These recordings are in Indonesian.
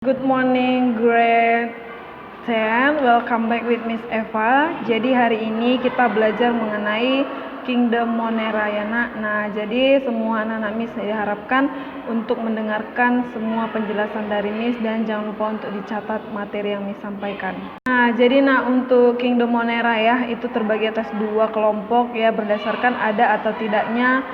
Good morning grade 10, welcome back with Miss Eva. Jadi hari ini kita belajar mengenai Kingdom Monera ya nak. Nah jadi semua anak-anak Miss diharapkan untuk mendengarkan semua penjelasan dari Miss dan jangan lupa untuk dicatat materi yang Miss sampaikan. Nah jadi nak untuk Kingdom Monera ya itu terbagi atas dua kelompok ya berdasarkan ada atau tidaknya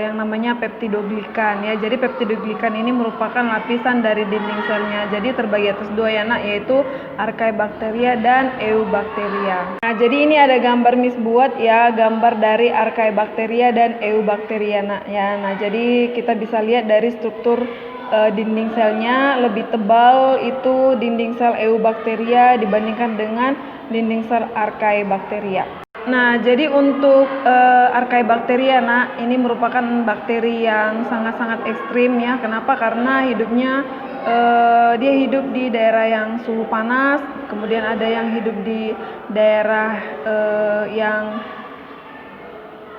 yang namanya peptidoglikan ya. Jadi peptidoglikan ini merupakan lapisan dari dinding selnya. Jadi terbagi atas dua ya nak, yaitu Archaebacteria dan Eubacteria. Nah jadi ini ada gambar Miss buat ya, gambar dari Archaebacteria dan Eubacteria nak ya. Nah jadi kita bisa lihat dari struktur dinding selnya lebih tebal itu dinding sel Eubacteria dibandingkan dengan dinding sel Archaebacteria. Nah, jadi untuk Archaebacteria, nak, ini merupakan bakteri yang sangat-sangat ekstrim ya. Kenapa? Karena hidupnya dia hidup di daerah yang suhu panas, kemudian ada yang hidup di daerah yang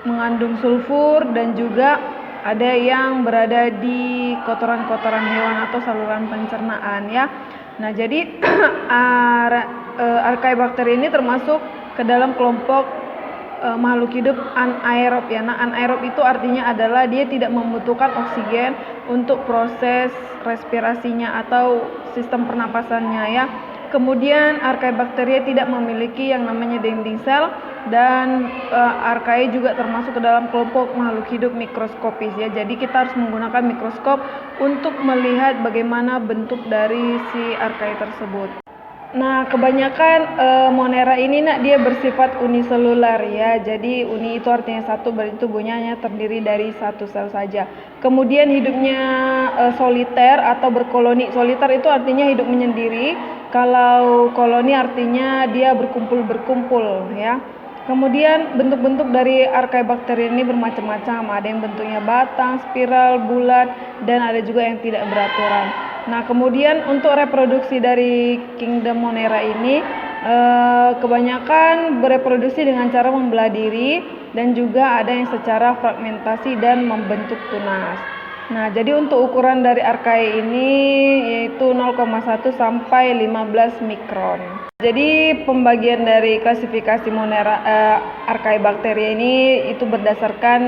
mengandung sulfur dan juga ada yang berada di kotoran-kotoran hewan atau saluran pencernaan ya. Nah, jadi Archaebacteria ini termasuk ke dalam kelompok makhluk hidup anaerob ya. Nah, anaerob itu artinya adalah dia tidak membutuhkan oksigen untuk proses respirasinya atau sistem pernapasannya ya. Kemudian Archaebacteria tidak memiliki yang namanya dinding sel dan Archaea juga termasuk ke dalam kelompok makhluk hidup mikroskopis ya. Jadi kita harus menggunakan mikroskop untuk melihat bagaimana bentuk dari si Archaea tersebut. Nah, kebanyakan Monera ini nak dia bersifat uniselular ya. Jadi uni itu artinya satu, berarti tubuhnya hanya terdiri dari satu sel saja. Kemudian hidupnya soliter atau berkoloni. Soliter itu artinya hidup menyendiri. Kalau koloni artinya dia berkumpul-berkumpul ya. Kemudian bentuk-bentuk dari Archaebacteria ini bermacam-macam. Ada yang bentuknya batang, spiral, bulat, dan ada juga yang tidak beraturan. Nah, kemudian untuk reproduksi dari Kingdom Monera ini kebanyakan bereproduksi dengan cara membelah diri dan juga ada yang secara fragmentasi dan membentuk tunas. Nah, jadi untuk ukuran dari Archaea ini yaitu 0,1 sampai 15 mikron. Jadi pembagian dari klasifikasi Monera Archaebacteria ini itu berdasarkan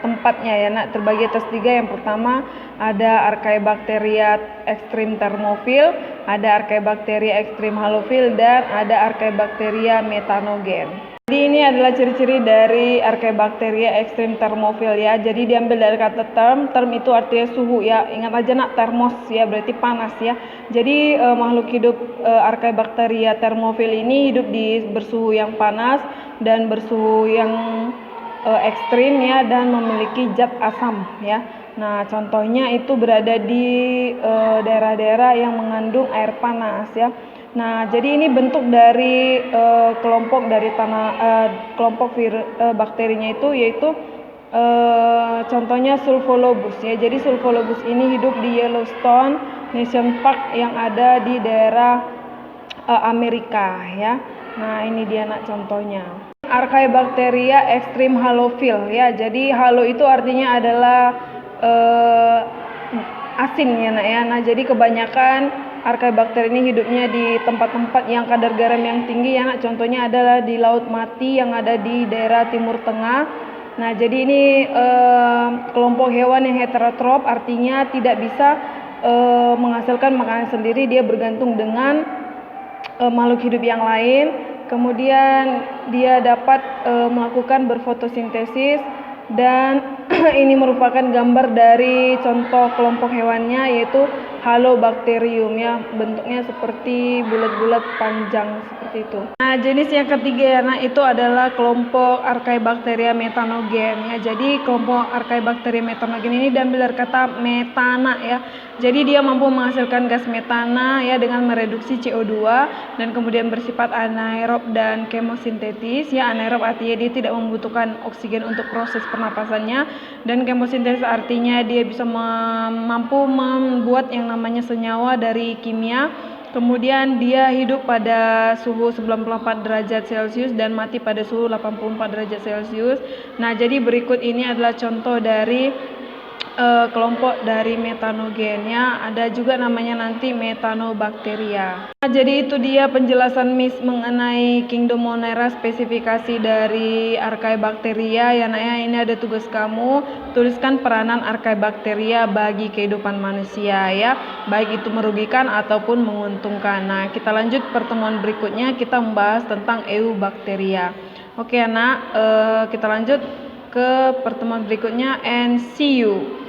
tempatnya ya nak, terbagi atas tiga. Yang pertama ada Archaebacteria ekstrim thermophil, ada Archaebacteria ekstrim halophil, dan ada Archaebacteria methanogen. Jadi ini adalah ciri-ciri dari Archaebacteria ekstrim thermophil ya. Jadi diambil dari kata term itu artinya suhu ya. Ingat aja nak, termos ya berarti panas ya. Jadi makhluk hidup Archaebacteria thermophil ini hidup di bersuhu yang panas dan bersuhu yang ekstrim ya, dan memiliki zat asam ya. Nah, contohnya itu berada di daerah-daerah yang mengandung air panas ya. Nah, jadi ini bentuk dari kelompok dari kelompok bakterinya itu yaitu contohnya Sulfolobus ya. Jadi Sulfolobus ini hidup di Yellowstone National Park yang ada di daerah Amerika ya. Nah, ini dia nak contohnya. Archaebacteria ekstrim halophil ya. Jadi halo itu artinya adalah asin ya nak ya. Nah, jadi kebanyakan Archaebacteria ini hidupnya di tempat-tempat yang kadar garam yang tinggi ya nak. Contohnya adalah di Laut Mati yang ada di daerah Timur Tengah. Nah, jadi ini kelompok hewan yang heterotrof, artinya tidak bisa menghasilkan makanan sendiri, dia bergantung dengan makhluk hidup yang lain. Kemudian dia dapat melakukan berfotosintesis, dan ini merupakan gambar dari contoh kelompok hewannya yaitu Halobacterium ya, bentuknya seperti bulat-bulat panjang seperti itu. Nah, jenis yang ketiga ya nah itu adalah kelompok Archaebacteria methanogen ya. Jadi kelompok Archaebacteria methanogen ini diambil dari kata metana ya. Jadi dia mampu menghasilkan gas metana ya dengan mereduksi CO2 dan kemudian bersifat anaerob dan kemosintetis ya. Anaerob artinya dia tidak membutuhkan oksigen untuk proses pernapasannya, dan kemosintesis artinya dia bisa mampu membuat yang namanya senyawa dari kimia. Kemudian dia hidup pada suhu 94 derajat Celcius dan mati pada suhu 84 derajat Celcius. Nah, jadi berikut ini adalah contoh dari kelompok dari metanogennya, ada juga namanya nanti metanobakteria. Nah, jadi itu dia penjelasan Miss mengenai Kingdom Monera, spesifikasi dari Archaebacteria ya nak ya. Ini ada tugas kamu, tuliskan peranan Archaebacteria bagi kehidupan manusia ya, baik itu merugikan ataupun menguntungkan. Nah, kita lanjut pertemuan berikutnya, kita membahas tentang Eubacteria. Oke anak, kita lanjut ke pertemuan berikutnya, and see you.